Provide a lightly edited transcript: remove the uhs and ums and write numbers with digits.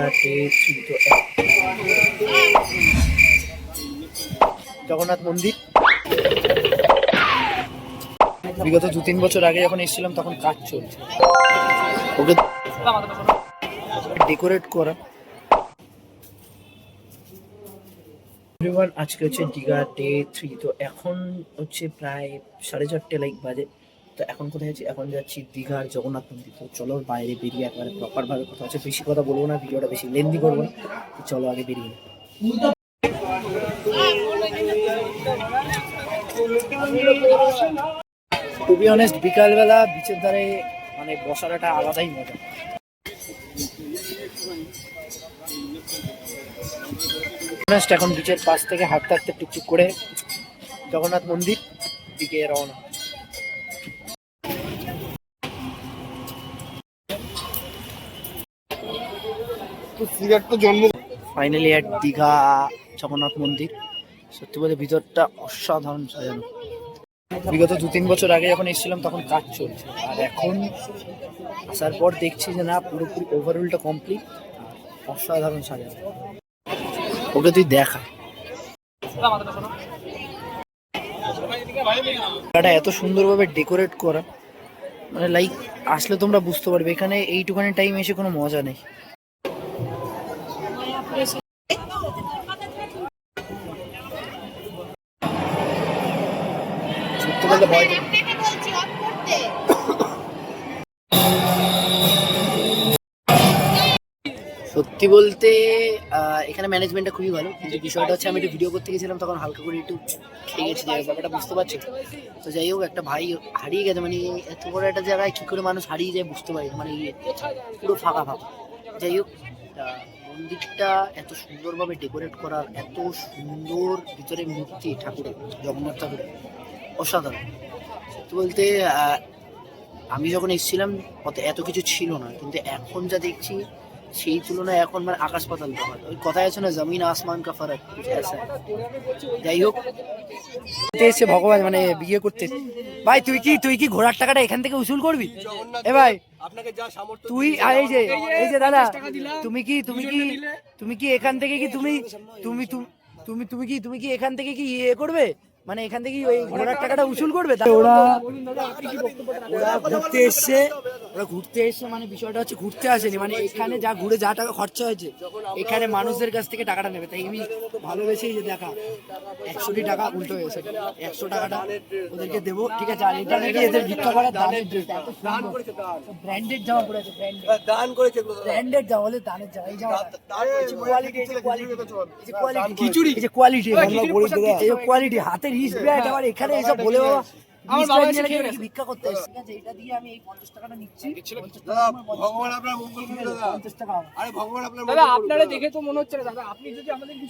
দীঘাতে জগন্নাথ মন্দির। বিগত 2-3 বছর আগে যখন এসেছিলাম তখন কাজ চলছে, ওকে ডেকোরেট করা। আজকে হচ্ছে দীঘা ডে 3। তো এখন হচ্ছে প্রায় 4:30 লাইক বাজে। তো এখন কোথায় আছি? এখন যাচ্ছি দীঘার জগন্নাথ মন্দির। তো চলো বাইরে বেরিয়ে একবারে প্রপার ভাবে কথা হচ্ছে। বেশি কথা বলবো না, ভিডিওটা বেশি লেন্দি করবো না। তো চলো আগে বেরিয়ে। টু বি অনেস্ট, বিকালবেলা বিচের ধারে মানে বসার একটা আলাদাই মজা। এখন বিচের পাশ থেকে হাঁটতে হাঁটতে টুকটুক করে জগন্নাথ মন্দির দিকে রওনা। ফাইনালি এট দীঘা জগন্নাথ মন্দির। সত্যি বলে ভিতরটা অসাধারণ সাজানো। বিগত 2-3 বছর আগে যখন এসেছিলাম তখন কাজ চলছে, আর এখন আসার পর দেখছি যে না, পুরোপুরি ওভারঅলটা কমপ্লিট, অসাধারণ সাজানো। ওকে তুই দেখা, এত সুন্দরভাবে ডেকোরেট করা, মানে লাইক আসলে তোমরা বুঝতে পারবে এখানে এইটুখানি টাইম এসে কোনো মজা নেই। সত্যি বলতে ভয় সত্যি বলতে এখানে ম্যানেজমেন্টটা খুবই ভালো, কিন্তু বিষয়টা হচ্ছে আমি একটু ভিডিও করতে গেছিলাম তখন হালকা করে একটু খেয়ে গেছি, ব্যাপারটা বুঝতে পারছি। তো যাই হোক, একটা ভাই হারিয়ে গেছে, মানে এত বড় একটা জায়গায় কী করে মানুষ হারিয়ে যায় বুঝতে পারি, মানে পুরো ফাঁকা ফাঁকা। যাই হোক, মন্দিরটা এত সুন্দরভাবে ডেকোরেট করা, এত সুন্দর ভিতরে মূর্তি ঠাকুরের, জগন্নাথ ঠাকুরের, অসাধারণ। সত্যি বলতে আমি যখন এসেছিলাম এত কিছু ছিল না, কিন্তু এখন যা দেখছি সেই তুলনায় এখন মানে আকাশ পাতাল ব্যাপার। ওই কথায় আছে না, জমিন আসমান কা ফারাক, যাই হোক, এসে ভগবান মানে বিয়ে করতে। ভাই তুই কি ঘোড়ার টাকাটা এখান থেকে উসুল করবি? এ ভাই তুই এই যে দাদা, তুমি কি এখান থেকে কি তুমি কি এখান থেকে কি ইয়ে করবে, মানে এখান থেকে ওই ঘোড়ার টাকাটা উসুল করবে? ওরা ঘুরতে এসছে, মানে বিষয়টা হচ্ছে ঘুরতে আসেনি, মানে এখানে যা ঘুরে যা টাকা খরচা হয়েছে এখানে মানুষদের কাছ থেকে টাকাটা নেবে। তাই আমি ভালোবেসেই যে দেখা 100 টাকা উল্টো হয়েছে, 100 টাকাটা ওদেরকে দেবো, ঠিক আছে? আর এটা নাকি এদের ভিক্ষা করার দানের ড্রেস, ব্র্যান্ডেড জামা পড়েছে, ব্র্যান্ডেড জামা বলে দানের জামা। এই জামা কোয়ালিটি হাতের রিস্টব্যান্ড, আবার এখানে এসব বলে বাবা ভিক্ষা করতে এসেছি। ঠিক আছে, এটা দিয়ে আমি এই 50 টাকাটা নিচ্ছি। ভগবান আপনার মঙ্গল করুন দাদা। 50 টাকা। আরে ভগবান আপনার, দাদা আপনারা দেখে তো মনে হচ্ছে না দাদা, আপনি যদি আমাদের কিছু